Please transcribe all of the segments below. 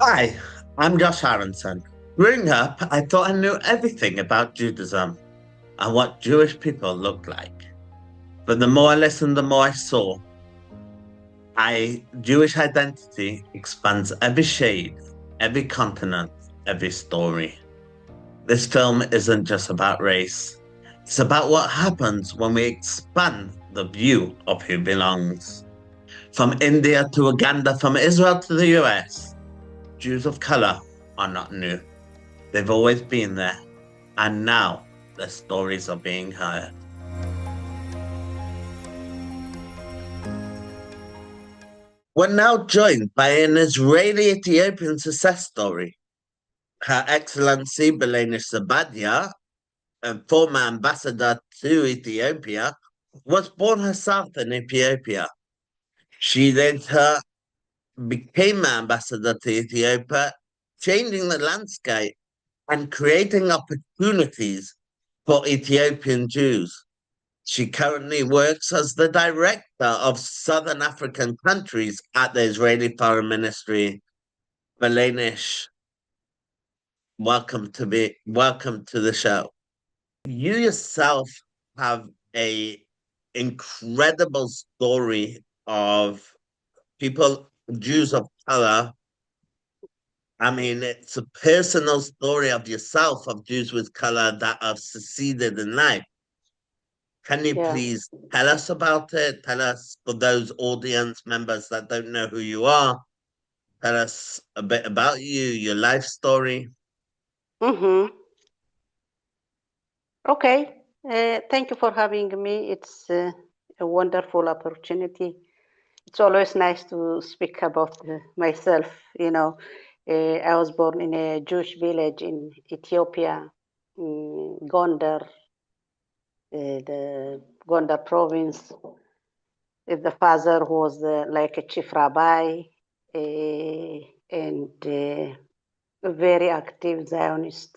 Hi, I'm Josh Aronson. Growing up, I thought I knew everything about Judaism and what Jewish people looked like. But the more I listened, the more I saw. Jewish identity expands every shade, every continent, every story. This film isn't just about race. It's about what happens when we expand the view of who belongs. From India to Uganda, from Israel to the US, Jews of color are not new. They've always been there, and now their stories are being heard. We're now joined by an Israeli Ethiopian success story. Her Excellency Belenish Sabadia, a former ambassador to Ethiopia, was born herself in Ethiopia. She later became ambassador to Ethiopia, changing the landscape and creating opportunities for Ethiopian Jews. She currently works as the director of Southern African countries at the Israeli Foreign Ministry. Belenish, welcome to the show. You yourself have a incredible story of people, Jews of color. I mean, it's a personal story of yourself, of Jews with color that have succeeded in life. Can you Yeah. please tell us about it? Tell us, for those audience members that don't know who you are, tell us a bit about you, your life story. Mm-hmm. Okay. Thank you for having me. It's a wonderful opportunity. It's always nice to speak about myself. I was born in a Jewish village in Ethiopia, Gondar, the Gondar province. The father was like a chief rabbi and a very active Zionist.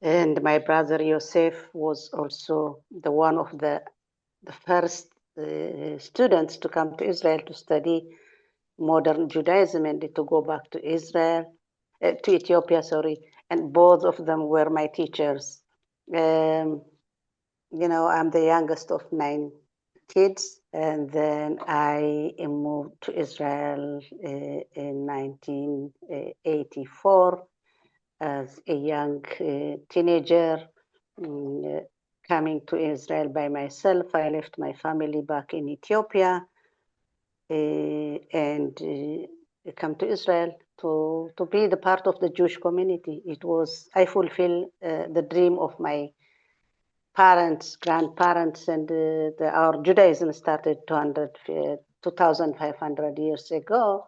And my brother Yosef was also the one of the first students to come to Israel to study modern Judaism and to go back to to Ethiopia, sorry. And both of them were my teachers. I'm the youngest of 9 kids, and then I moved to Israel in 1984 as a young teenager. Coming to Israel by myself, I left my family back in Ethiopia and come to Israel to be the part of the Jewish community. I fulfill the dream of my parents, grandparents, and our Judaism started 2,500 years ago.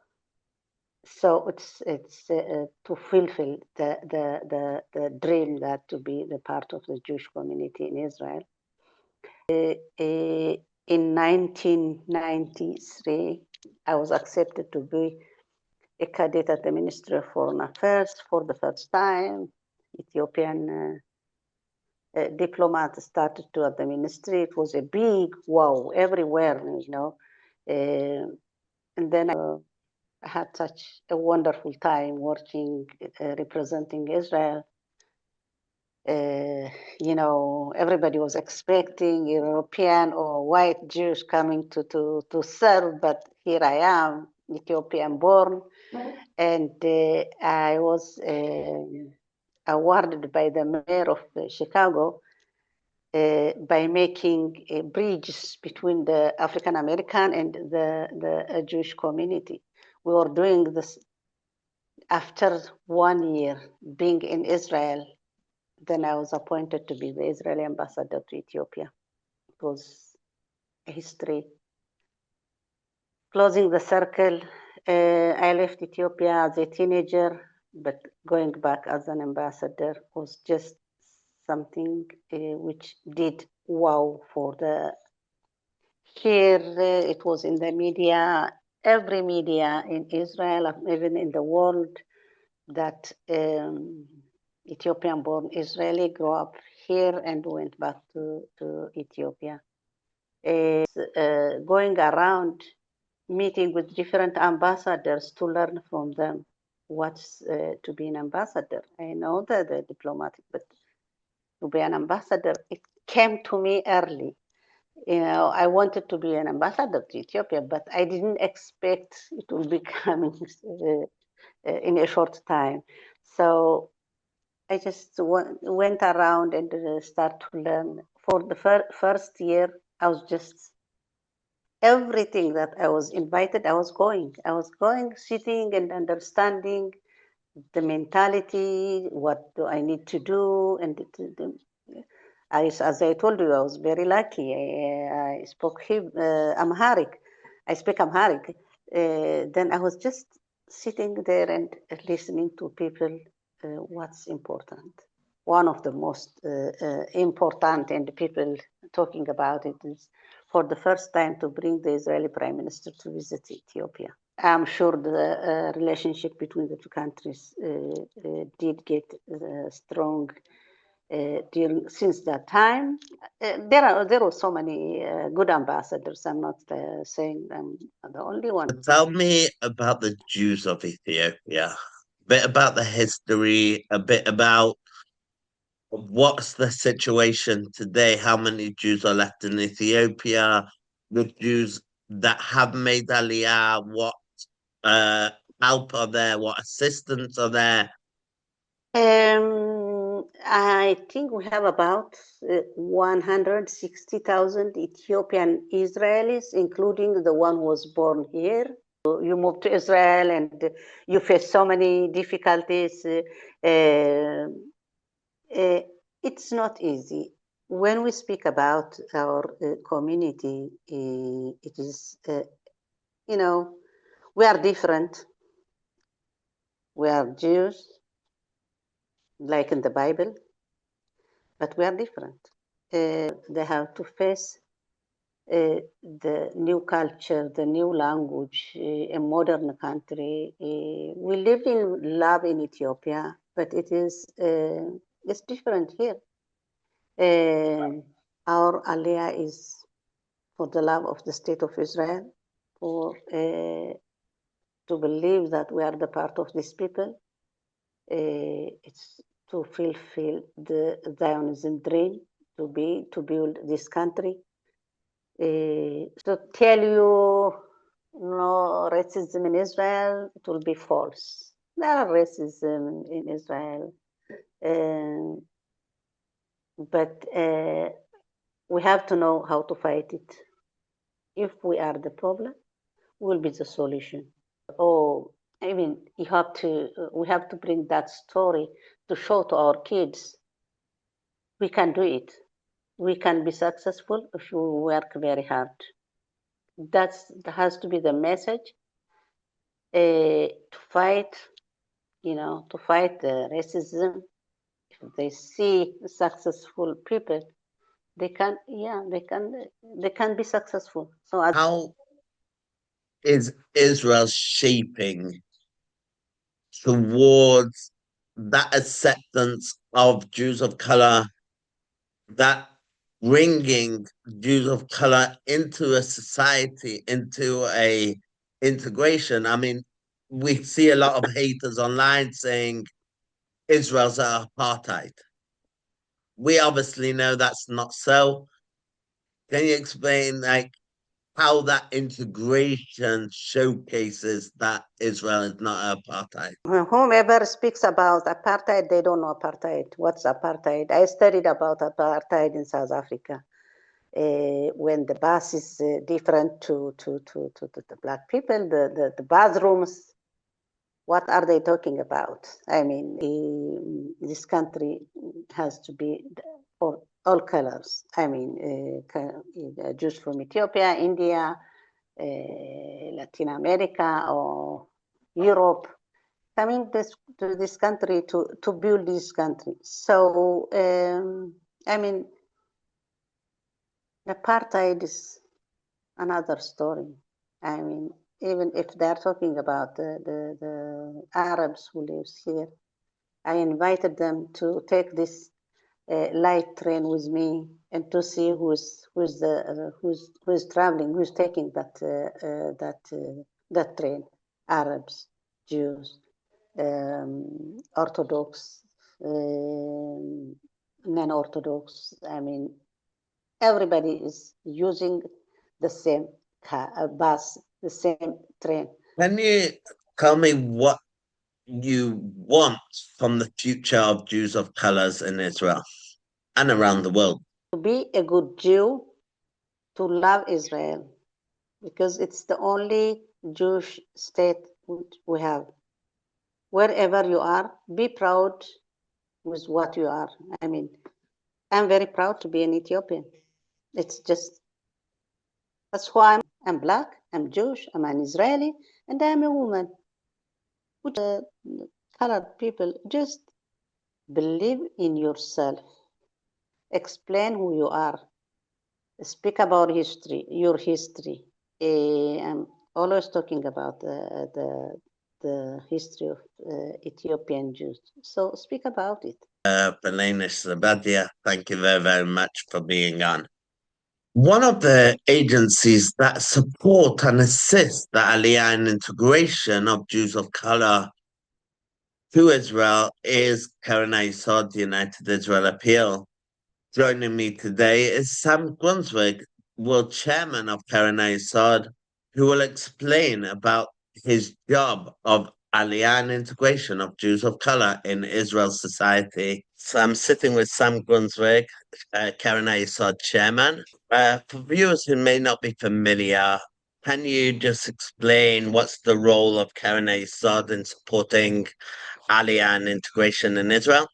So it's to fulfill the dream that to be the part of the Jewish community in Israel. In 1993, I was accepted to be a cadet at the Ministry of Foreign Affairs for the first time. Ethiopian diplomat started to at the ministry. It was a big wow everywhere, and then I had such a wonderful time working, representing Israel. Everybody was expecting European or white Jews coming to serve, but here I am, Ethiopian born, and I was awarded by the mayor of Chicago by making bridges between the African American and the Jewish community. We were doing this after 1 year being in Israel. Then I was appointed to be the Israeli ambassador to Ethiopia. It was a history. Closing the circle, I left Ethiopia as a teenager, but going back as an ambassador was just something which did wow for the here. It was in the media, every media in Israel, even in the world, that Ethiopian-born Israeli grew up here and went back to Ethiopia. Going around, meeting with different ambassadors to learn from them. what's to be an ambassador. I know the diplomatic, but to be an ambassador, it came to me early. I wanted to be an ambassador to Ethiopia, but I didn't expect it will be coming in a short time. So I just went around and started to learn. For the first year, I was just everything that I was invited, I was going. I was going, sitting and understanding the mentality, what do I need to do, and as I told you, I was very lucky. I spoke Amharic. I speak Amharic. Then I was just sitting there and listening to people. What's important? One of the most important, and people talking about it, is for the first time to bring the Israeli Prime Minister to visit Ethiopia. I'm sure the relationship between the two countries did get strong since that time. There were so many good ambassadors. I'm not saying I'm the only one. Tell me about the Jews of Ethiopia. A bit about the history, a bit about what's the situation today, how many Jews are left in Ethiopia, the Jews that have made Aliyah, what uh, help are there, what assistance are there. I think we have about 160,000 Ethiopian Israelis, including the one who was born here. You move to Israel and you face so many difficulties. It's not easy. When we speak about our community, it is, we are different. We are Jews, like in the Bible, but we are different. They have to face the new culture, the new language, a modern country. We live in love in Ethiopia, but it's different here. Our Aliyah is for the love of the state of Israel, for to believe that we are the part of these people. It's to fulfill the Zionism dream, to build this country. So tell you no racism in Israel, it will be false. There are racism in Israel, but we have to know how to fight it. If we are the problem, we'll be the solution. Oh, I mean, we have to bring that story to show to our kids. We can do it. We can be successful if we work very hard. That has to be the message to fight, to fight the racism. If they see successful people, they can be successful. So How is Israel shaping towards that acceptance of Jews of color, that bringing Jews of color into a society, into a integration? I mean, we see a lot of haters online saying Israel's apartheid. We obviously know that's not so. Can you explain like how that integration showcases that Israel is not apartheid? whomever speaks about apartheid, they don't know apartheid. What's apartheid? I studied about apartheid in South Africa. When the bus is different to the black people, the bathrooms, what are they talking about? I mean, this country has to be for all colors. I mean, Jews from Ethiopia, India, Latin America, or Europe, coming to this country to build this country. So, I mean, apartheid is another story. I mean, even if they're talking about the Arabs who live here, I invited them to take this light train with me and to see who's traveling, who's taking that train, Arabs, Jews. Orthodox, non-Orthodox. I mean, everybody is using the same bus, the same train. Can you tell me what you want from the future of Jews of colors in Israel and around the world? To be a good Jew, to love Israel, because it's the only Jewish state we have. Wherever you are, be proud with what you are. I mean, I'm very proud to be an Ethiopian. It's just, that's who I'm black, I'm Jewish, I'm an Israeli, and I'm a woman. Which colored people, just believe in yourself. Explain who you are. Speak about history, your history. I'm always talking about the history of Ethiopian Jews. So speak about it. Belenis Zabadia, thank you very, very much for being on. One of the agencies that support and assist the aliyah and integration of Jews of color to Israel is Karen Isod, United Israel Appeal. Joining me today is Sam Grunswig, world chairman of Karen Isod, who will explain about his job of aliyah and integration of Jews of color in Israel's society. So I'm sitting with Sam Grunswig, Karen Isod chairman. For viewers who may not be familiar, can you just explain what's the role of Karen Isod in supporting aliyah and integration in Israel?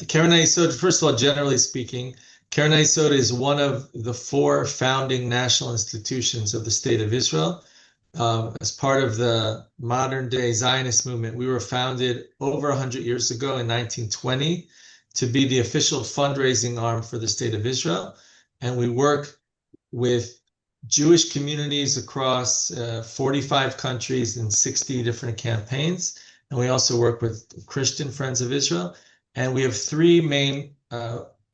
Karen Yesod, first of all, generally speaking, Karen Yesod is one of the four founding national institutions of the State of Israel. As part of the modern day Zionist movement, we were founded over 100 years ago in 1920 to be the official fundraising arm for the State of Israel. And we work with Jewish communities across 45 countries in 60 different campaigns. And we also work with Christian Friends of Israel. And we have three main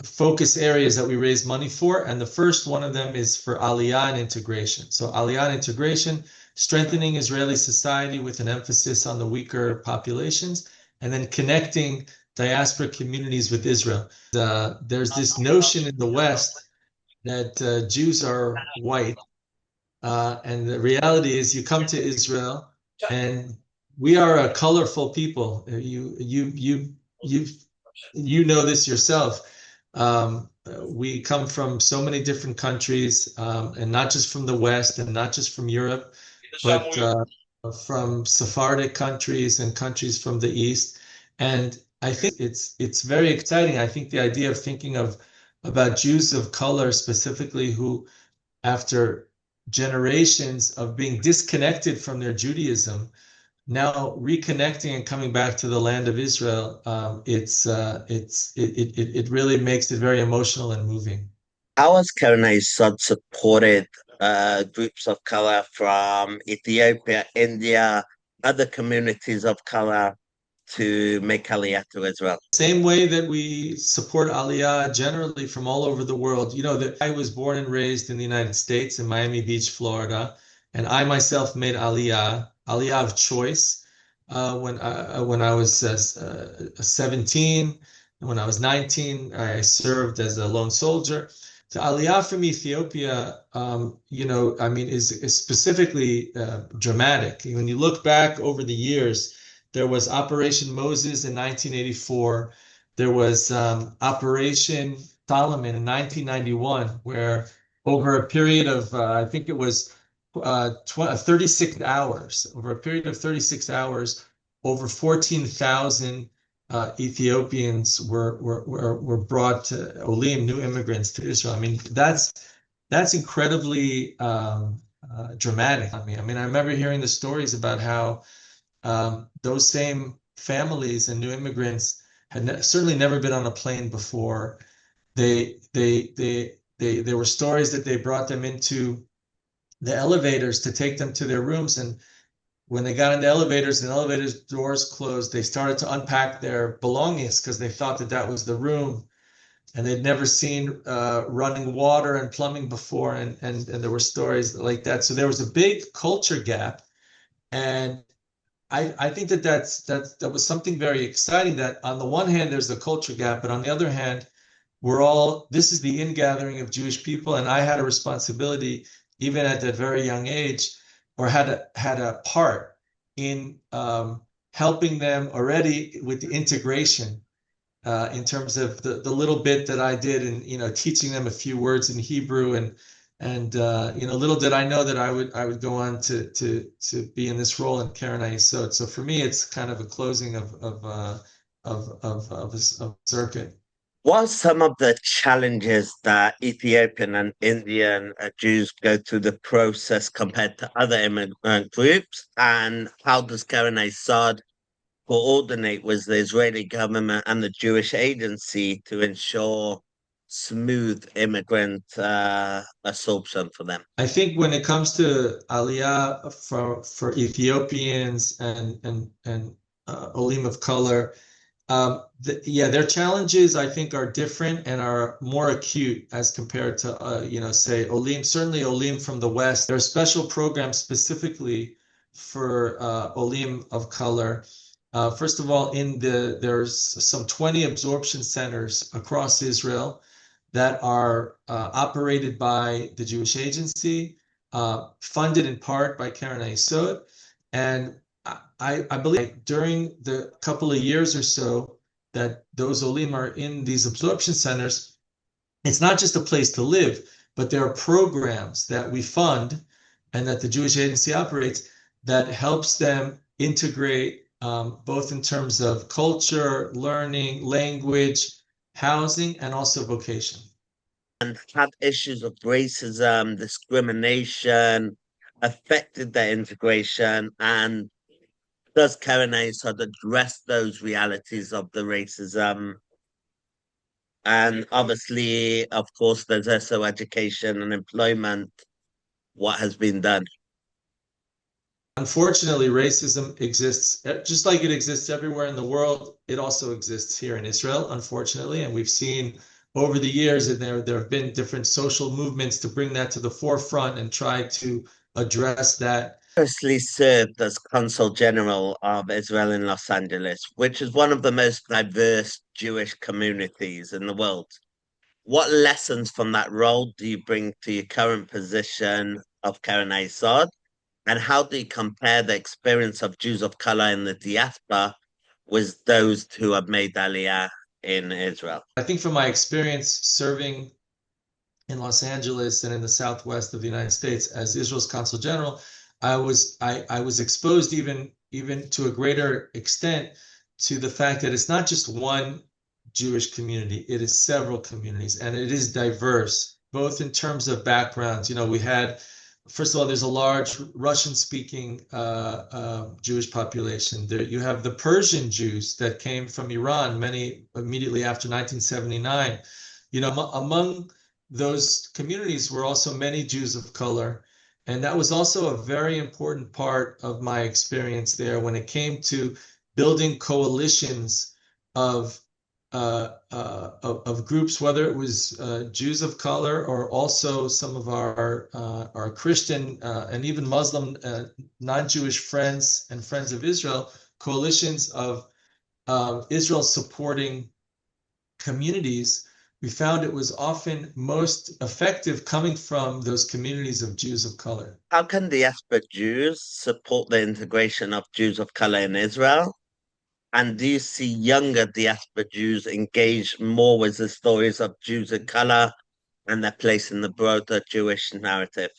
focus areas that we raise money for. And the first one of them is for Aliyah and integration. So Aliyah and integration, strengthening Israeli society with an emphasis on the weaker populations, and then connecting diaspora communities with Israel. There's this notion in the West that Jews are white. And the reality is you come to Israel and we are a colorful people. You know this yourself. We come from so many different countries, and not just from the West and not just from Europe, but from Sephardic countries and countries from the East. And I think it's very exciting. I think the idea of thinking about Jews of color specifically who, after generations of being disconnected from their Judaism, now reconnecting and coming back to the land of Israel, it really makes it very emotional and moving. How has Karen Isod supported groups of color from Ethiopia, India, other communities of color to make Aliyah to Israel? Same way that we support Aliyah generally from all over the world. You know, that I was born and raised in the United States in Miami Beach, Florida, and I myself made Aliyah of choice when I was 17. When I was 19, I served as a lone soldier. The Aliyah from Ethiopia, you know, I mean, is specifically dramatic. When you look back over the years, there was Operation Moses in 1984. There was Operation Solomon in 1991, where over a period of, I think it was 36 hours, over a period of 36 hours, over 14,000 Ethiopians were brought to Olim, new immigrants to Israel. I mean, that's incredibly dramatic. I mean, I remember hearing the stories about how those same families and new immigrants had certainly never been on a plane before. There were stories that they brought them into the elevators to take them to their rooms, and when they got into elevators and elevators doors closed, they started to unpack their belongings because they thought that was the room, and they'd never seen running water and plumbing before, and there were stories like that. So there was a big culture gap, and I think that was something very exciting, that on the one hand there's the culture gap, but on the other hand, this is the ingathering of Jewish people, and I had a responsibility even at that very young age, or had a part in helping them already with the integration, in terms of the little bit that I did, and teaching them a few words in Hebrew, and little did I know that I would go on to be in this role in Keren HaYesod. So for me, it's kind of a closing of a circuit. What are some of the challenges that Ethiopian and Indian Jews go through the process compared to other immigrant groups? And how does Keren HaYesod coordinate with the Israeli government and the Jewish agency to ensure smooth immigrant absorption for them? I think when it comes to Aliyah for Ethiopians and Olim of color, their challenges, I think, are different and are more acute as compared to say Olim. Certainly Olim from the West. There are special programs specifically for Olim of color. First of all, there's some 20 absorption centers across Israel that are operated by the Jewish agency, funded in part by Keren HaYesod. And I believe during the couple of years or so that those Olim are in these absorption centers, it's not just a place to live, but there are programs that we fund and that the Jewish agency operates that helps them integrate, both in terms of culture, learning, language, housing, and also vocation. And have issues of racism, discrimination affected their integration? And does Keren HaYesod address those realities of the racism? And obviously, of course, there's also education and employment. What has been done? Unfortunately, racism exists just like it exists everywhere in the world. It also exists here in Israel, unfortunately, and we've seen over the years that there have been different social movements to bring that to the forefront and try to address that. Previously served as Consul General of Israel in Los Angeles, which is one of the most diverse Jewish communities in the world. What lessons from that role do you bring to your current position of Keren HaYesod? And how do you compare the experience of Jews of color in the diaspora with those who have made Aliyah in Israel? I think from my experience serving in Los Angeles and in the Southwest of the United States as Israel's Consul General, I was exposed even to a greater extent to the fact that it's not just one Jewish community, it is several communities, and it is diverse, both in terms of backgrounds. We had, first of all, there's a large Russian-speaking Jewish population. There you have the Persian Jews that came from Iran, many immediately after 1979. Among those communities were also many Jews of color. And that was also a very important part of my experience there when it came to building coalitions of groups, whether it was Jews of color or also some of our Christian and even Muslim non-Jewish friends and friends of Israel, coalitions of Israel supporting communities. We found it was often most effective coming from those communities of Jews of color. How can diaspora Jews support the integration of Jews of color in Israel? And do you see younger diaspora Jews engage more with the stories of Jews of color and their place in the broader Jewish narrative?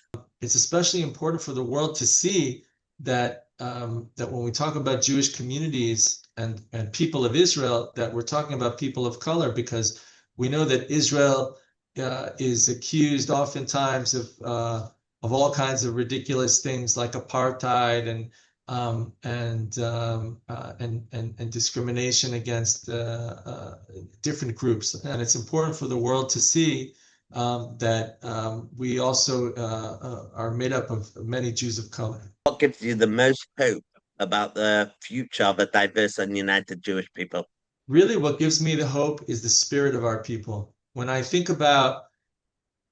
It's especially important for the world to see that that when we talk about Jewish communities and people of Israel, that we're talking about people of color, because we know that Israel is accused oftentimes of all kinds of ridiculous things like apartheid and discrimination against different groups. And it's important for the world to see that we also are made up of many Jews of color. What gives you the most hope about the future of a diverse and united Jewish people? Really, what gives me the hope is the spirit of our people. When I think about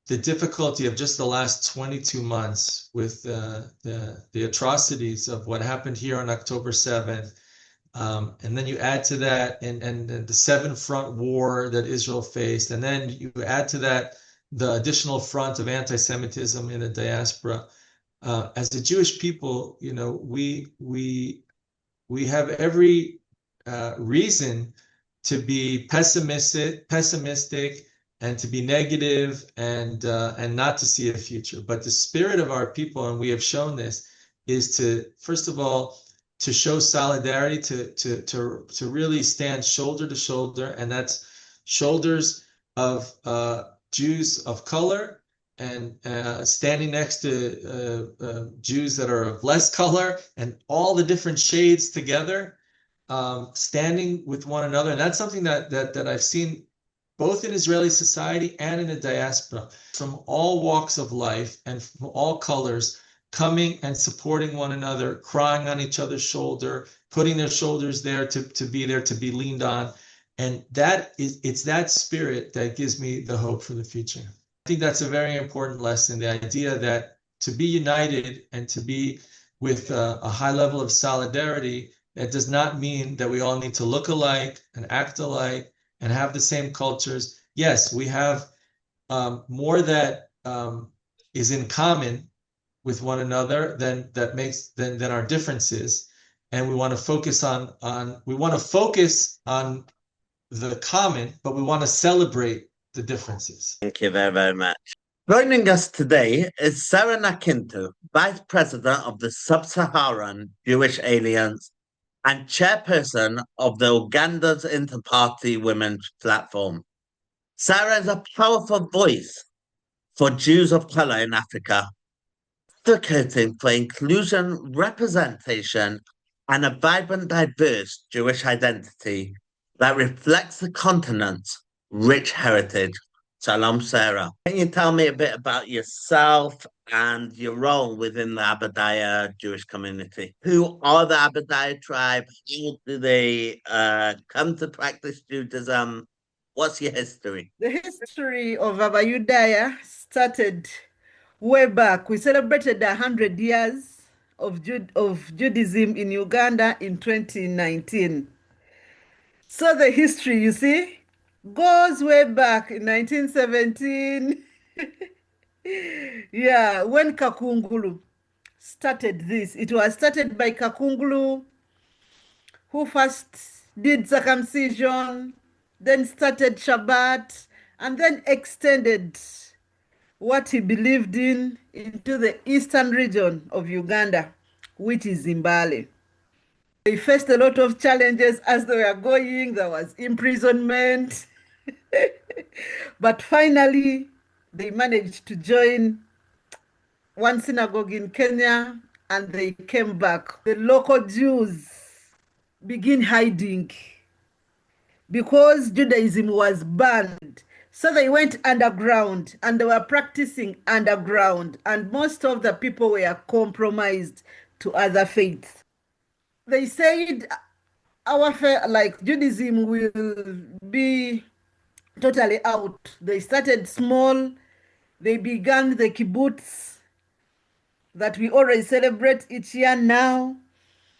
the difficulty of just the last 22 months with the atrocities of what happened here on October 7th. And then you add to that and the seven front war that Israel faced. And then you add to that the additional front of anti-Semitism in the diaspora. As a Jewish people, we have every reason to be pessimistic and to be negative and not to see a future. But the spirit of our people, and we have shown this, is to, first of all, to show solidarity, to really stand shoulder to shoulder, and that's shoulders of Jews of color and standing next to Jews that are of less color, and all the different shades together, standing with one another. And that's something that I've seen both in Israeli society and in the diaspora, from all walks of life and from all colors, coming and supporting one another, crying on each other's shoulder, putting their shoulders there to be leaned on. And it's that spirit that gives me the hope for the future. I think that's a very important lesson, the idea that to be united and to be with a high level of solidarity, that does not mean that we all need to look alike and act alike and have the same cultures. Yes, we have more that is in common with one another than our differences, and we want to focus on the common, but we want to celebrate the differences. Thank you very, very much. Joining us today is Sarah Nakinto, Vice President of the Sub-Saharan Jewish Alliance and Chairperson of the Uganda's Inter-Party Women's Platform. Sarah is a powerful voice for Jews of color in Africa, advocating for inclusion, representation, and a vibrant, diverse Jewish identity that reflects the continent's rich heritage. Shalom, Sarah. Can you tell me a bit about yourself and your role within the Abadaya Jewish community? Who are the Abadaya tribe? How do they come to practice Judaism? What's your history? The history of Abayudaya started way back. We celebrated 100 years of Judaism in Uganda in 2019. So the history, you see, goes way back in 1917. Yeah, when Kakungulu started this. It was started by Kakungulu, who first did circumcision, then started Shabbat, and then extended what he believed in into the eastern region of Uganda, which is Zimbabwe. They faced a lot of challenges as they were going. There was imprisonment. But finally, they managed to join one synagogue in Kenya, and they came back. The local Jews began hiding because Judaism was banned. So they went underground, and they were practicing underground, and most of the people were compromised to other faiths. They said our faith, like Judaism, will be totally out. They started small. They began the kibbutz that we already celebrate each year now.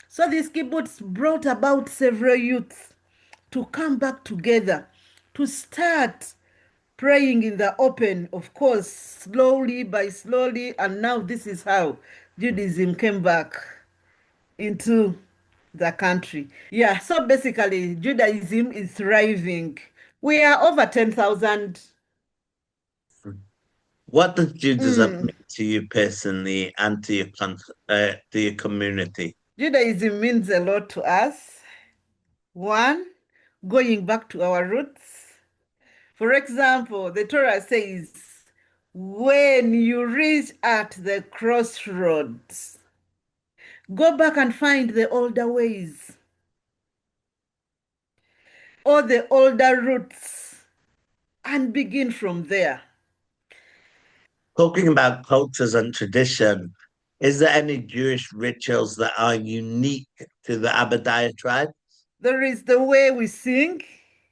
So this kibbutz brought about several youths to come back together, to start praying in the open, of course, slowly by slowly, and now this is how Judaism came back into the country. Yeah, so basically Judaism is thriving. We are over 10,000. What does Judaism mean to you personally and to your community? Judaism means a lot to us. One, going back to our roots. For example, the Torah says, when you reach at the crossroads, go back and find the older ways or the older roots and begin from there. Talking about cultures and tradition, is there any Jewish rituals that are unique to the Abadaya tribe? There is the way we sing.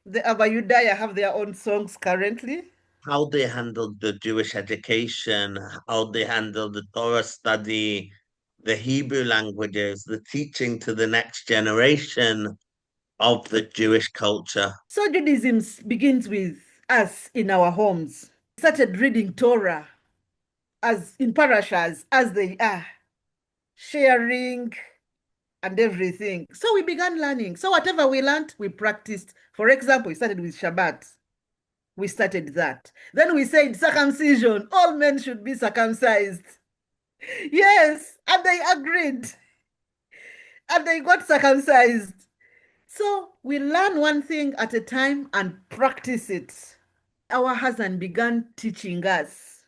The Abayudaya have their own songs currently. how they handled the Jewish education, how they handled the Torah study, the Hebrew languages, the teaching to the next generation of the Jewish culture. So Judaism begins with us in our homes. We started reading Torah as in parashas as they are, sharing and everything. So we began learning. So whatever we learned, we practiced. For example, we started with Shabbat. We started that. Then we said circumcision. All men should be circumcised. Yes, and they agreed. And they got circumcised. So we learn one thing at a time and practice it. Our husband began teaching us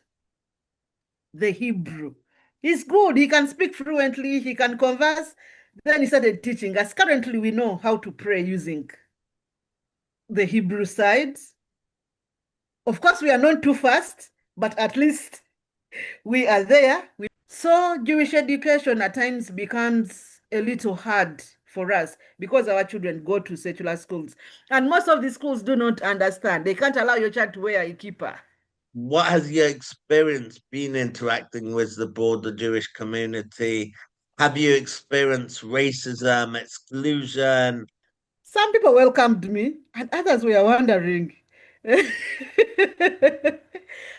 the Hebrew. He's good. He can speak fluently. He can converse. Then he started teaching us. Currently, we know how to pray using the Hebrew side. Of course, we are not too fast, but at least we are there. So Jewish education at times becomes a little hard for us because our children go to secular schools. And most of the schools do not understand. They can't allow your child to wear a kippah. What has your experience been interacting with the broader Jewish community? Have you experienced racism, exclusion? Some people welcomed me, and others were wondering,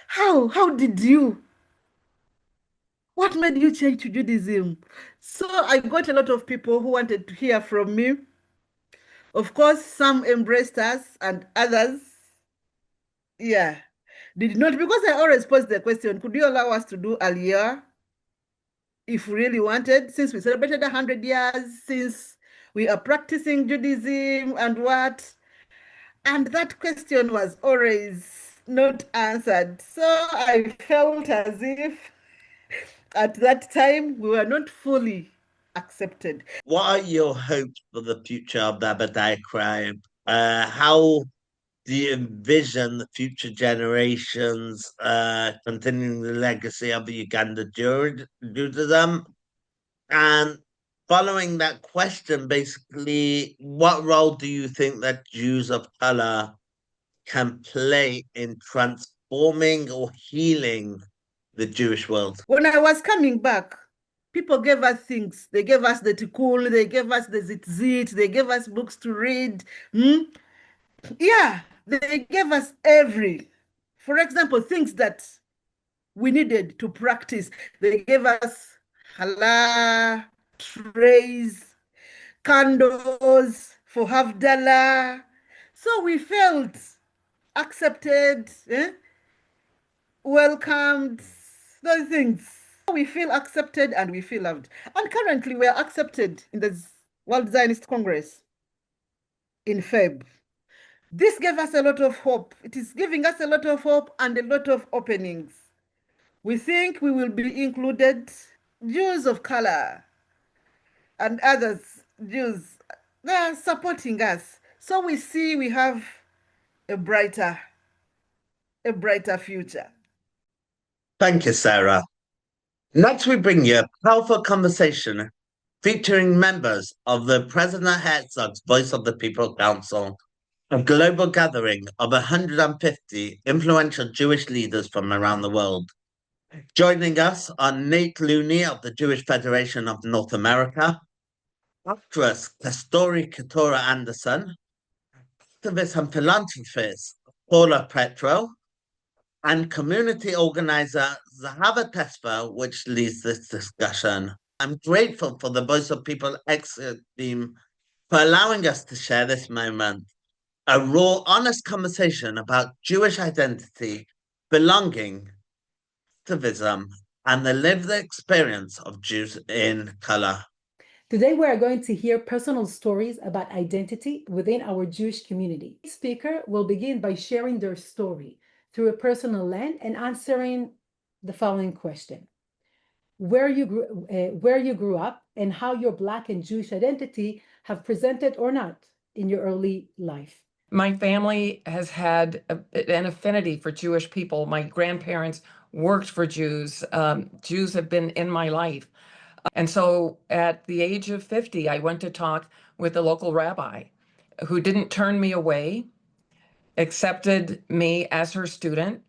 how did you? What made you change to Judaism? So I got a lot of people who wanted to hear from me. Of course, some embraced us and others, did not, because I always posed the question, could you allow us to do Aliyah if we really wanted, since we celebrated 100 years, since we are practicing Judaism and what? And that question was always not answered. So I felt as if at that time we were not fully accepted. What are your hopes for the future of the Aberdeen crime? How do you envision the future generations continuing the legacy of the Uganda Judaism? And following that question, basically, what role do you think that Jews of color can play in transforming or healing the Jewish world? When I was coming back, people gave us things. They gave us the tikkun, they gave us the zitzit, they gave us books to read. Yeah, they gave us for example, things that we needed to practice. They gave us halal, trays, candles for Havdalah. So we felt accepted, welcomed, those things. We feel accepted and we feel loved. And currently we are accepted in the World Zionist Congress in Feb. This gave us a lot of hope. It is giving us a lot of hope and a lot of openings. We think we will be included. Jews of color and others, Jews, they are supporting us. So we see we have a brighter future. Thank you, Sarah. Next, we bring you a powerful conversation featuring members of the President Herzog's Voice of the People Council, a global gathering of 150 influential Jewish leaders from around the world. Joining us are Nate Looney of the Jewish Federation of North America, actress Kastori Katora Anderson, activist and philanthropist Paula Petro, and community organizer Zahava Tesfa, which leads this discussion. I'm grateful for the Voice of People Exit team for allowing us to share this moment, a raw, honest conversation about Jewish identity, belonging, activism, and the lived experience of Jews in color. Today, we are going to hear personal stories about identity within our Jewish community. Each speaker will begin by sharing their story through a personal lens and answering the following question: where you grew up and how your Black and Jewish identity have presented or not in your early life. My family has had an affinity for Jewish people. My grandparents worked for Jews. Jews have been in my life. And so at the age of 50, I went to talk with a local rabbi who didn't turn me away, accepted me as her student,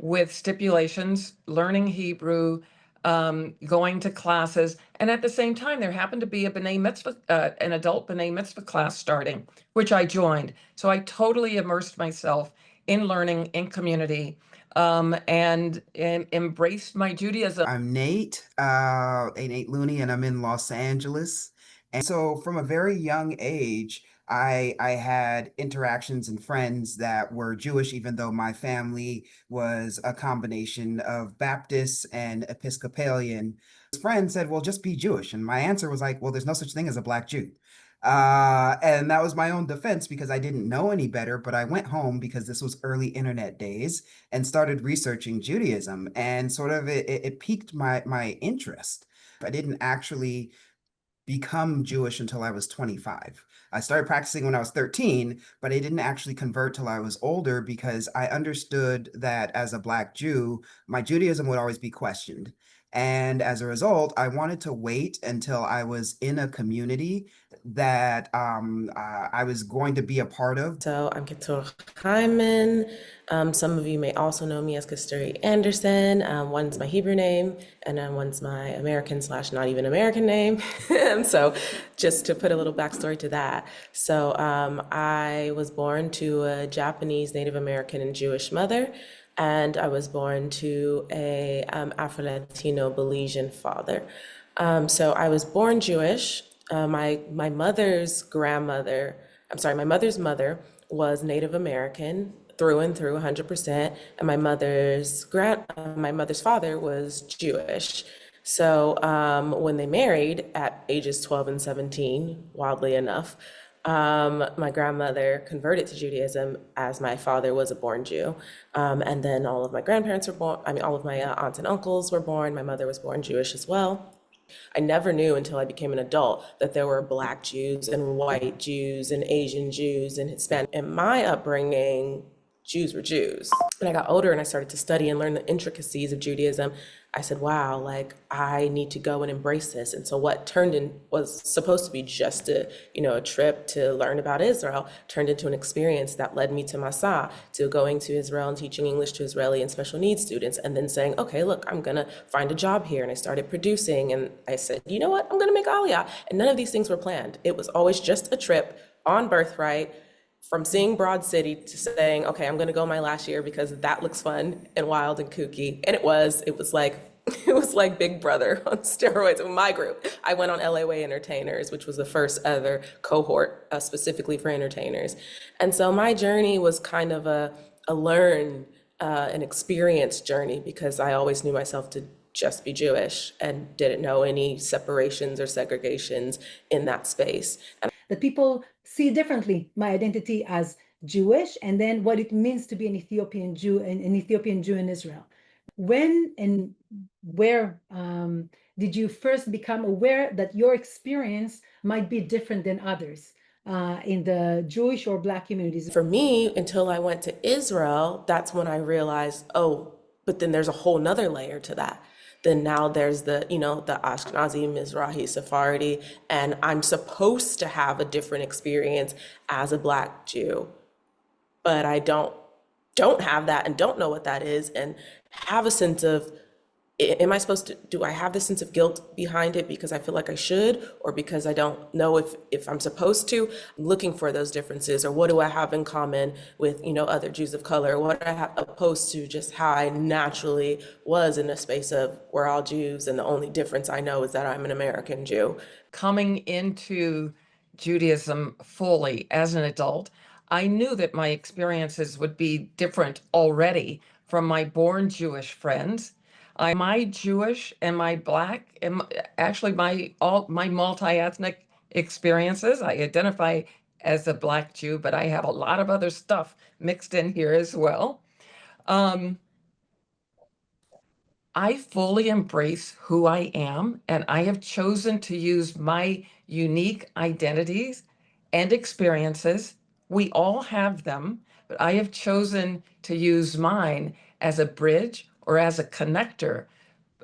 with stipulations, learning Hebrew, going to classes. And at the same time, there happened to be a B'nai Mitzvah, an adult B'nai Mitzvah class starting, which I joined. So I totally immersed myself in learning, in community, and embraced my Judaism. I'm Nate, Nate Looney, and I'm in Los Angeles. And so from a very young age, I had interactions and friends that were Jewish, even though my family was a combination of Baptist and Episcopalian. Friends said, well, just be Jewish. And my answer was like, well, there's no such thing as a Black Jew. And that was my own defense because I didn't know any better, but I went home because this was early internet days and started researching Judaism, and sort of it piqued my interest. I didn't actually become Jewish until I was 25. I started practicing when I was 13, but I didn't actually convert till I was older because I understood that as a Black Jew, my Judaism would always be questioned. And as a result, I wanted to wait until I was in a community that I was going to be a part of. So I'm Keturah Hyman. Some of you may also know me as Kasturi Anderson. One's my Hebrew name, and then one's my American / not even American name. So just to put a little backstory to that. So I was born to a Japanese, Native American, and Jewish mother. And I was born to a Afro-Latino Belizean father. So I was born Jewish. My mother's grandmother, my mother's mother was Native American through and through, 100%, and my mother's father was Jewish. So when they married at ages 12 and 17, wildly enough, my grandmother converted to Judaism as my father was a born Jew. And then all of my grandparents were born, all of my aunts and uncles were born. My mother was born Jewish as well. I never knew until I became an adult that there were Black Jews and white Jews and Asian Jews and Hispanic. In my upbringing, Jews were Jews. When I got older and I started to study and learn the intricacies of Judaism, I said, wow, like I need to go and embrace this. And so what turned in was supposed to be just a trip to learn about Israel turned into an experience that led me to Masa, to going to Israel and teaching English to Israeli and special needs students, and then saying, okay, look, I'm gonna find a job here. And I started producing, and I said, you know what, I'm gonna make Aliyah. And none of these things were planned. It was always just a trip on Birthright, from seeing Broad City to saying, okay, I'm gonna go my last year because that looks fun and wild and kooky. And it was like Big Brother on steroids with my group. I went on LA Way Entertainers, which was the first ever cohort specifically for entertainers. And so my journey was kind of a an experience journey, because I always knew myself to just be Jewish and didn't know any separations or segregations in that space. That people see differently my identity as Jewish, and then what it means to be an Ethiopian Jew and an Ethiopian Jew in Israel. When and where did you first become aware that your experience might be different than others in the Jewish or Black communities? For me, until I went to Israel, that's when I realized, oh, but then there's a whole nother layer to that. Then now there's the Ashkenazi, Mizrahi, Sephardi, and I'm supposed to have a different experience as a Black Jew, but I don't have that and don't know what that is, and have a sense of, do I have the sense of guilt behind it because I feel like I should, or because I don't know if I'm supposed to? I'm looking for those differences, or what do I have in common with, other Jews of color? What do I have opposed to just how I naturally was in a space of we're all Jews, and the only difference I know is that I'm an American Jew. Coming into Judaism fully as an adult, I knew that my experiences would be different already from my born Jewish friends. My Jewish and my Black, and actually my multi-ethnic experiences. I identify as a Black Jew, but I have a lot of other stuff mixed in here as well. I fully embrace who I am, and I have chosen to use my unique identities and experiences. We all have them, but I have chosen to use mine as a bridge or as a connector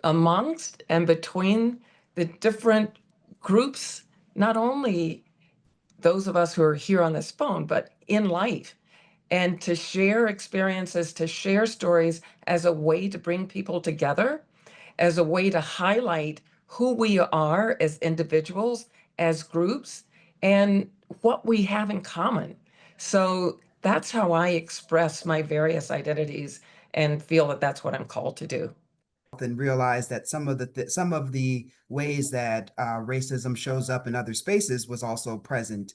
amongst and between the different groups, not only those of us who are here on this phone, but in life. and to share experiences, to share stories as a way to bring people together, as a way to highlight who we are as individuals, as groups, and what we have in common. So that's how I express my various identities and feel that that's what I'm called to do. And realize that some of the ways that racism shows up in other spaces was also present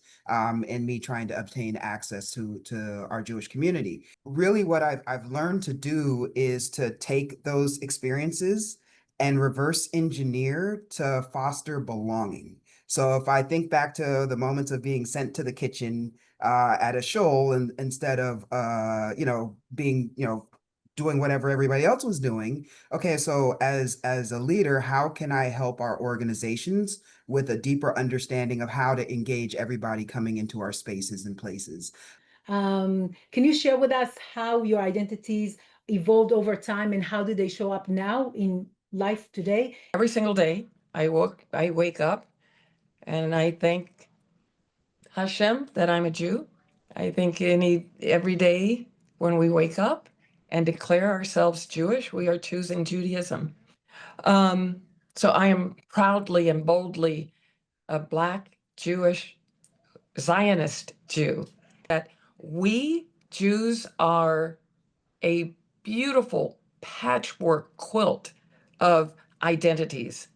in me trying to obtain access to our Jewish community. Really, what I've learned to do is to take those experiences and reverse engineer to foster belonging. So if I think back to the moments of being sent to the kitchen at a shoal, and instead of being doing whatever everybody else was doing. Okay, so as a leader, how can I help our organizations with a deeper understanding of how to engage everybody coming into our spaces and places? Can you share with us how your identities evolved over time and how do they show up now in life today? Every single day, I wake up and I thank Hashem that I'm a Jew. I think every day when we wake up and declare ourselves Jewish, we are choosing Judaism. So I am proudly and boldly a Black Jewish Zionist Jew. That we Jews are a beautiful patchwork quilt of identities.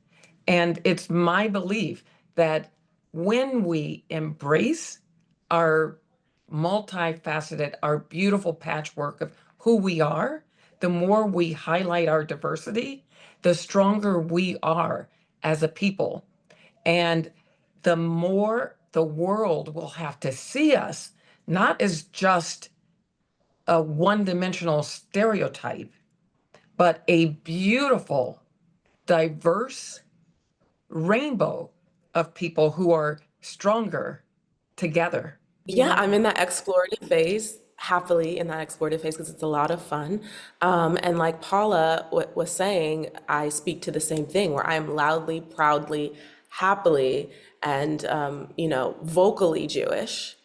And it's my belief that when we embrace our multifaceted, our beautiful patchwork of who we are, the more we highlight our diversity, the stronger we are as a people. And the more the world will have to see us, not as just a one-dimensional stereotype, but a beautiful, diverse rainbow of people who are stronger together. Yeah, I'm in that explorative phase, happily in that explorative phase because it's a lot of fun. And like Paula was saying, I speak to the same thing where I am loudly, proudly, happily, and vocally Jewish,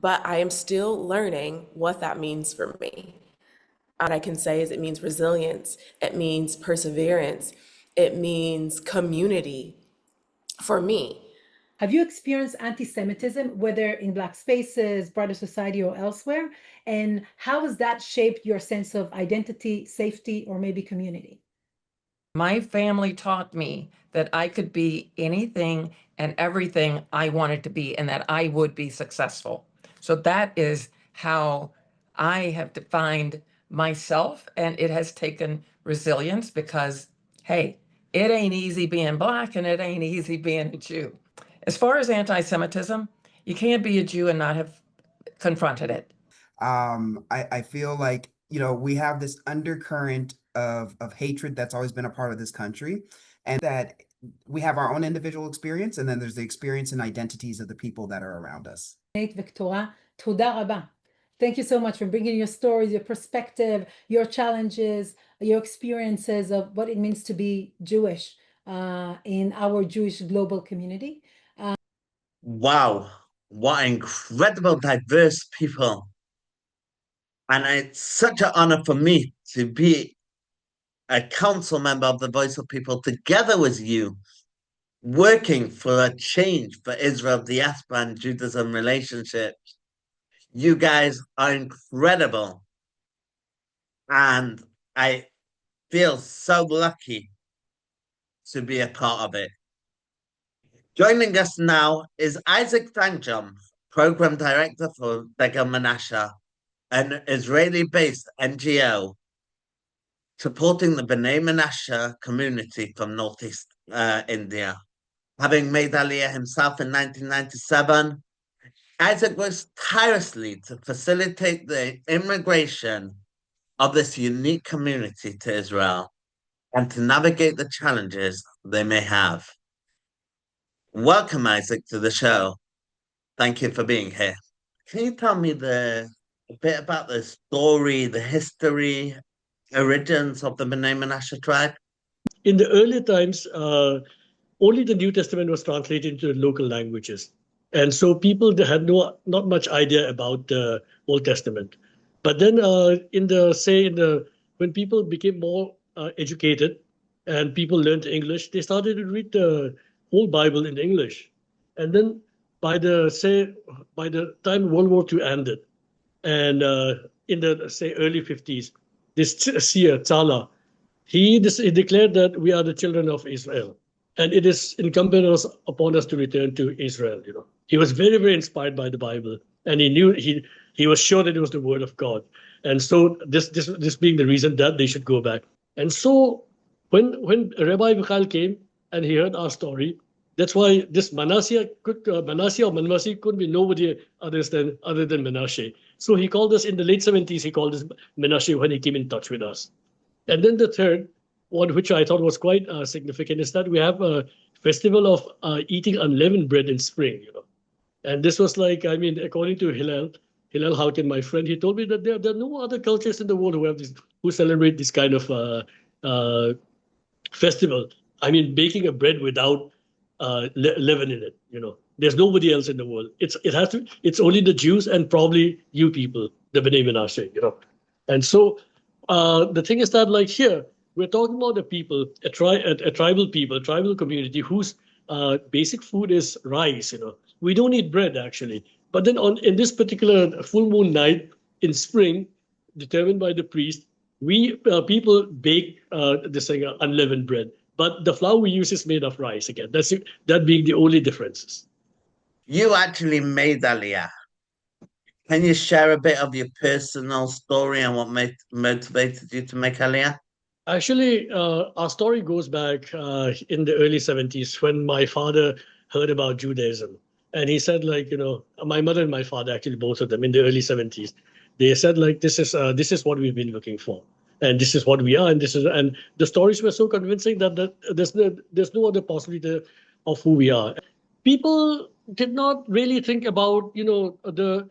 but I am still learning what that means for me. What I can say is it means resilience, it means perseverance, it means community for me. Have you experienced anti-Semitism, whether in Black spaces, broader society, or elsewhere? And how has that shaped your sense of identity, safety, or maybe community? My family taught me that I could be anything and everything I wanted to be and that I would be successful. So that is how I have defined myself, and it has taken resilience because, hey, it ain't easy being Black and it ain't easy being a Jew. As far as anti-Semitism, you can't be a Jew and not have confronted it. I feel like, we have this undercurrent of hatred that's always been a part of this country, and that we have our own individual experience, and then there's the experience and identities of the people that are around us. Victoria, תודה רבה. Thank you so much for bringing your stories, your perspective, your challenges, your experiences of what it means to be Jewish in our Jewish global community. Wow, what incredible, diverse people. And it's such an honor for me to be a council member of the Voice of People together with you, working for a change for Israel diaspora and Judaism relationships. You guys are incredible. And I feel so lucky to be a part of it. Joining us now is Isaac Tanjum, Program Director for Degel Menashe, an Israeli-based NGO supporting the B'nai Menashe community from Northeast India. Having made Aliyah himself in 1997, Isaac works tirelessly to facilitate the immigration of this unique community to Israel and to navigate the challenges they may have. Welcome, Isaac, to the show. Thank you for being here. Can you tell me a bit about the story, the history, origins of the B'nai Menashe tribe? In the early times, only the New Testament was translated into local languages. And so people had not much idea about the Old Testament. But then when people became more educated and people learned English, they started to read the whole Bible in English. And then by the time World War II ended, and in the early 50s, this seer Tzala, he declared that we are the children of Israel, and it is incumbent upon us to return to Israel. He was very, very inspired by the Bible, and he was sure that it was the word of God, and so this being the reason that they should go back. And so when Rabbi Michael came and he heard our story, that's why this Manasseh or Manmasi could be nobody other than Menashe. So he called us in the late 70s. He called us Menashe when he came in touch with us. And then the third one, which I thought was quite significant, is that we have a festival of eating unleavened bread in spring. And this was according to Hillel Houghton, my friend, he told me that there are no other cultures in the world who celebrate this kind of festival. Baking a bread without leaven in it. There's nobody else in the world. It's only the Jews and probably you people, the B'nai Menashe. And so the thing is that, like here, we're talking about a people, a tribal people, a tribal community whose basic food is rice. We don't eat bread actually. But then in this particular full moon night in spring, determined by the priest, we people bake this thing, unleavened bread. But the flour we use is made of rice again. That being the only differences. You actually made Aliyah. Can you share a bit of your personal story and what motivated you to make Aliyah? Actually, our story goes back in the early 70s when my father heard about Judaism. And he said, my mother and my father, actually both of them, in the early 70s, they said, this is what we've been looking for. And this is what we are, and the stories were so convincing that there's no other possibility of who we are. People did not really think about the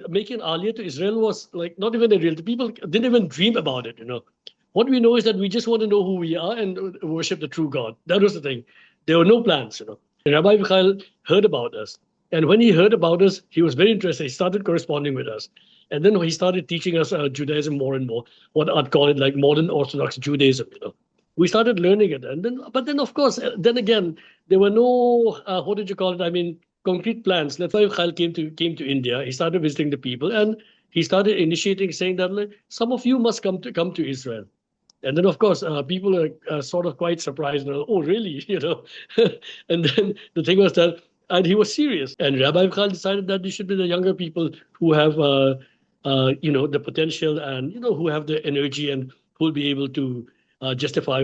making Aliyah to Israel was not even a real. People didn't even dream about it. What we know is that we just want to know who we are and worship the true God. That was the thing. There were no plans. Rabbi Michael heard about us, and when he heard about us, he was very interested. He started corresponding with us. And then he started teaching us Judaism more and more, what I'd call it like modern Orthodox Judaism. We started learning it, but then of course, then again, there were no what did you call it? Concrete plans. That's why Kyle came to India. He started visiting the people, and he started initiating, saying that some of you must come to Israel. And then of course, people are sort of quite surprised. Oh, really? And then the thing was that. And he was serious. And Rabbi Michael decided that these should be the younger people who have, the potential and, who have the energy and who will be able to justify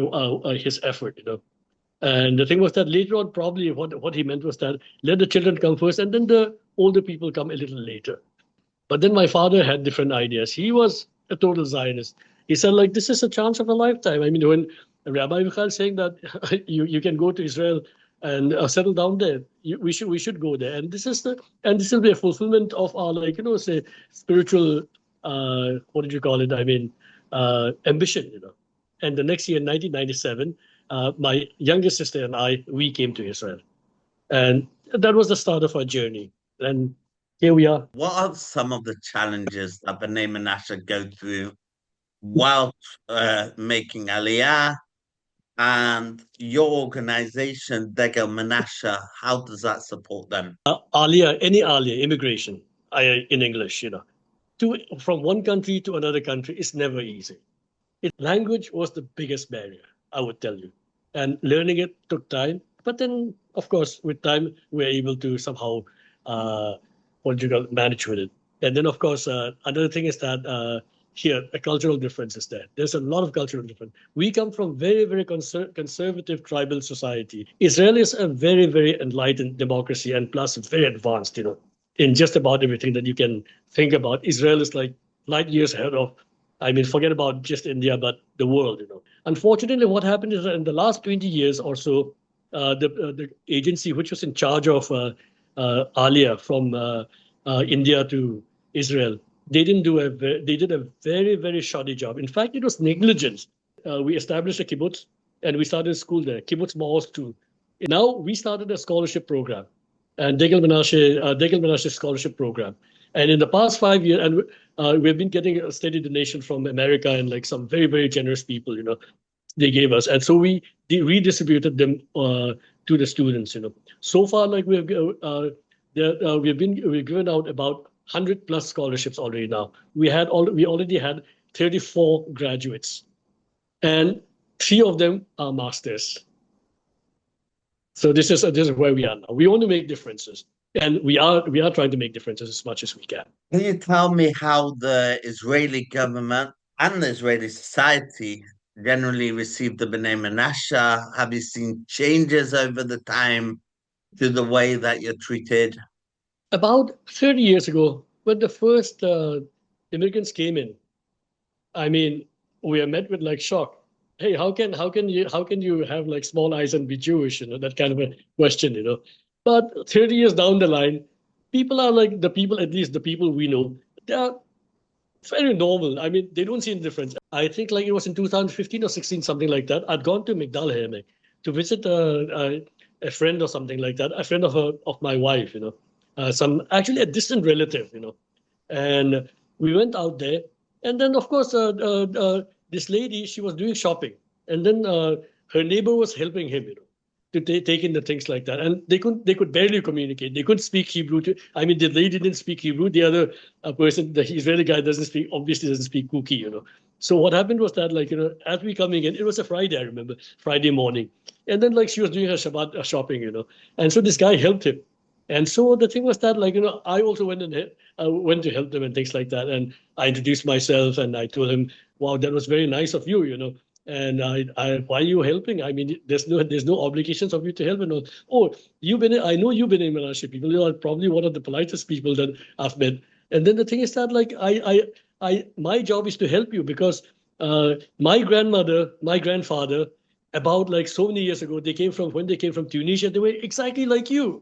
his effort, And the thing was that later on, probably what he meant was that let the children come first and then the older people come a little later. But then my father had different ideas. He was a total Zionist. He said, this is a chance of a lifetime. When Rabbi Michael saying that you can go to Israel and settle down there, we should go there, and this will be a fulfillment of our spiritual what did you call it? Ambition, And the next year, in 1997, my younger sister and we came to Israel, and that was the start of our journey. And here we are. What are some of the challenges that B'nai Menashe go through while making Aliyah? And your organization, Degel Menashe, how does that support them? Any Aliyah, immigration, in English, from one country to another country is never easy. Language was the biggest barrier, I would tell you. And learning it took time. But then, of course, with time, we're able to somehow manage with it. And then, of course, another thing is that here, a cultural difference is there. There's a lot of cultural difference. We come from very, very conservative tribal society. Israel is a very, very enlightened democracy, and plus it's very advanced, in just about everything that you can think about. Israel is like light years ahead of, forget about just India, but the world, Unfortunately, what happened is that in the last 20 years or so, the agency which was in charge of Aliyah from India to Israel, they did a very, very shoddy job. In fact, it was negligence. We established a kibbutz and we started a school there, Kibbutz Maoz too. Now we started a scholarship program. and Degel Menashe Scholarship Program. And in the past 5 years, and we've been getting a steady donation from America and like some very, very generous people, they gave us. And so we redistributed them to the students, So far, like we've given out about 100 plus scholarships already now. We already had 34 graduates, and 3 of them are masters. So this is where we are now. We want to make differences, and we are trying to make differences as much as we can. Can you tell me how the Israeli government and the Israeli society generally receive the B'nai Menashe? Have you seen changes over the time to the way that you're treated? About 30 years ago, when the first immigrants came in, I mean, we are met with like shock. Hey, how can you have like small eyes and be Jewish? That kind of a question. But 30 years down the line, people are like at least the people we know, they are very normal. I mean, they don't see any difference. I think like it was in 2015 or 16, something like that. I'd gone to Migdal Haemek to visit a friend or something like that, a friend of my wife, actually a distant relative, and we went out there, and then of course this lady, she was doing shopping, and then her neighbor was helping him, to take in the things like that, and they could barely communicate. They couldn't speak Hebrew. I mean, the lady didn't speak Hebrew. The other person, the Israeli guy, obviously doesn't speak Kuki, So what happened was that, like, as we coming in, it was a Friday, I remember, Friday morning, and then like she was doing her Shabbat shopping, and so this guy helped him. And so the thing was that, like, I also went to help them and things like that. And I introduced myself and I told him, wow, that was very nice of you, And why are you helping? I mean, there's no obligations of you to help. And all. Oh, I know you've been in Menashe people. You are probably one of the politest people that I've met. And then the thing is that, like, my job is to help you because my grandmother, my grandfather, about like so many years ago, when they came from Tunisia, they were exactly like you.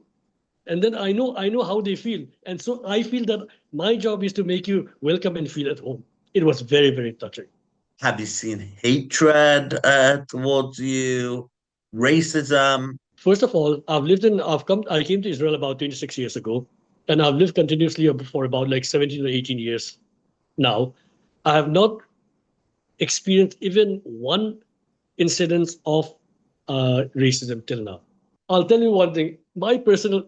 And then I know how they feel. And so I feel that my job is to make you welcome and feel at home. It was very, very touching. Have you seen hatred towards you, racism? First of all, I came to Israel about 26 years ago, and I've lived continuously for about like 17 or 18 years now. I have not experienced even one incidence of racism till now. I'll tell you one thing, my personal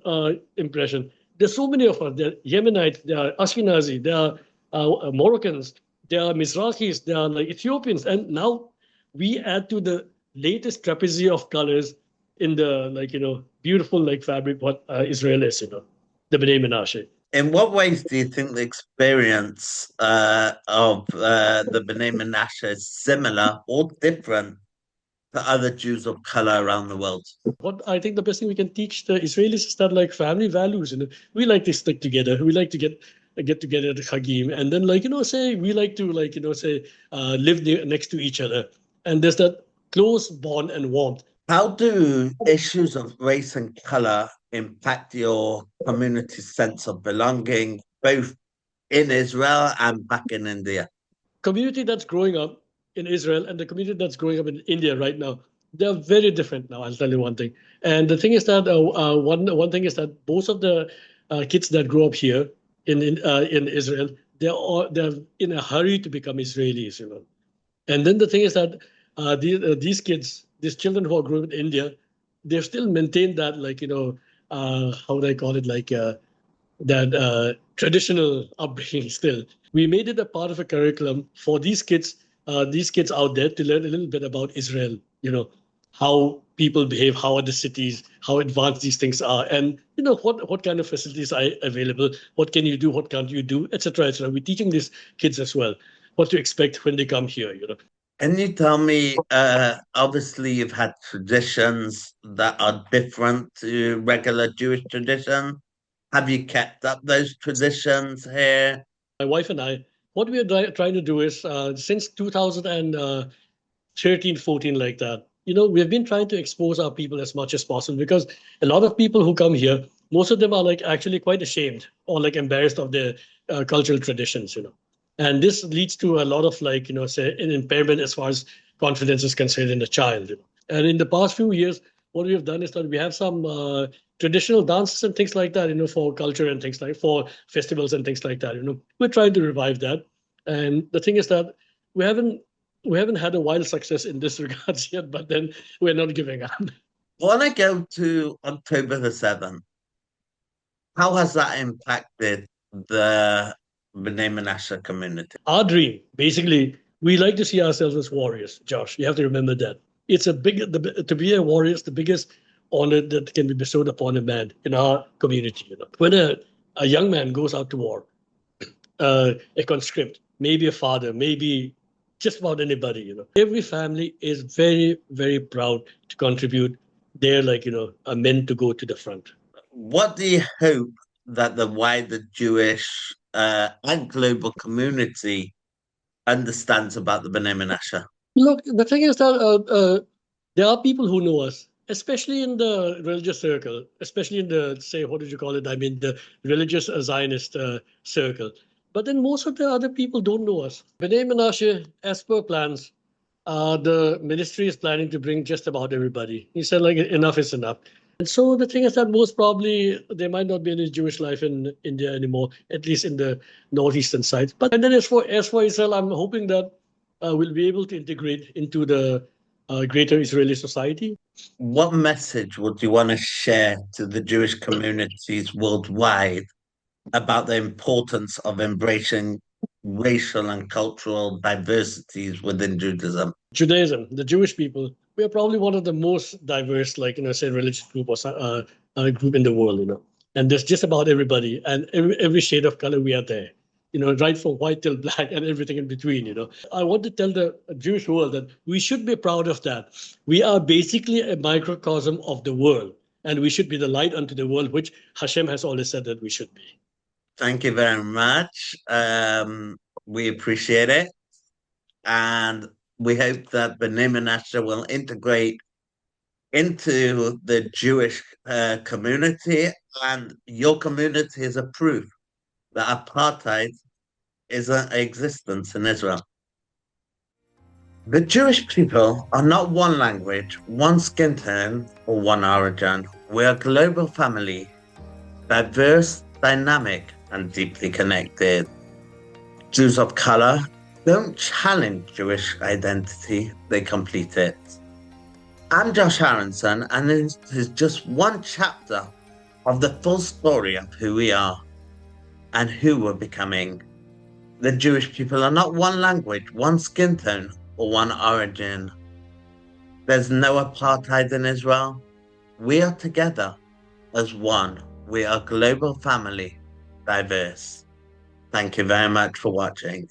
impression, there's so many of us. There are Yemenites, there are Ashkenazi, there are Moroccans, there are Mizrahis, there are like Ethiopians. And now we add to the latest trapeze of colors in the, beautiful like fabric what Israel is, the B'nai Menashe. In what ways do you think the experience of the B'nai Menashe is similar or different to other Jews of color around the world? What I think the best thing we can teach the Israelis is that like family values, we like to stick together. We like to get together at Chagim, and then we like to live next to each other, and there's that close bond and warmth. How do issues of race and color impact your community's sense of belonging, both in Israel and back in India? Community that's growing up in Israel and the community that's growing up in India right now, they're very different now. I'll tell you one thing. And the thing is that one thing is that most of the kids that grow up here in Israel, they're in a hurry to become Israelis, And then the thing is that these kids, these children who are growing up in India, they've still maintained that, how would I call it, that traditional upbringing still. We made it a part of a curriculum for these kids out there to learn a little bit about Israel, how people behave, how are the cities, how advanced these things are, and what kind of facilities are available, what can you do, what can't you do, etc., etc. We're teaching these kids as well what to expect when they come here. Can you tell me, obviously you've had traditions that are different to regular Jewish traditions. Have you kept up those traditions here? My wife and I, what we are trying to do is, since 2013, 14, like that, we've been trying to expose our people as much as possible because a lot of people who come here, most of them are like actually quite ashamed or like embarrassed of their cultural traditions, And this leads to a lot of say an impairment as far as confidence is concerned in the child. And in the past few years, what we have done is that we have some traditional dances and things like that, for culture and things like for festivals and things like that. We're trying to revive that. And the thing is that we haven't had a wild success in this regards yet, but then we're not giving up. When I go to October the 7th, how has that impacted the B'nai Menashe community? Our dream, basically, we like to see ourselves as warriors, Josh. You have to remember that. It's to be a warrior is the biggest honor that can be bestowed upon a man in our community. When a young man goes out to war, a conscript, maybe a father, maybe just about anybody, every family is very, very proud to contribute their, men to go to the front. What do you hope that the wider Jewish and global community understands about the B'nai Menashe? Look, the thing is that there are people who know us, especially in the religious circle, especially in the, say, what did you call it? I mean, the religious Zionist circle. But then most of the other people don't know us. B'nai Menashe, as per plans, the ministry is planning to bring just about everybody. He said, enough is enough. And so the thing is that most probably there might not be any Jewish life in India anymore, at least in the northeastern side. But and then as for Israel, I'm hoping that we'll be able to integrate into the greater Israeli society. What message would you want to share to the Jewish communities worldwide about the importance of embracing racial and cultural diversities within Judaism? Judaism, the Jewish people, we are probably one of the most diverse, say, religious group or group in the world, And there's just about everybody, and every shade of color we are there, right from white till black and everything in between, I want to tell the Jewish world that we should be proud of that. We are basically a microcosm of the world, and we should be the light unto the world, which Hashem has always said that we should be. Thank you very much. We appreciate it. And we hope that B'nai Menashe will integrate into the Jewish community, and your community is a proof that apartheid is an existence in Israel. The Jewish people are not one language, one skin tone, or one origin. We are a global family, diverse, dynamic, and deeply connected. Jews of color don't challenge Jewish identity, they complete it. I'm Josh Aronson, and this is just one chapter of the full story of who we are and who we're becoming. The Jewish people are not one language, one skin tone, or one origin. There's no apartheid in Israel. We are together as one. We are a global family, diverse. Thank you very much for watching.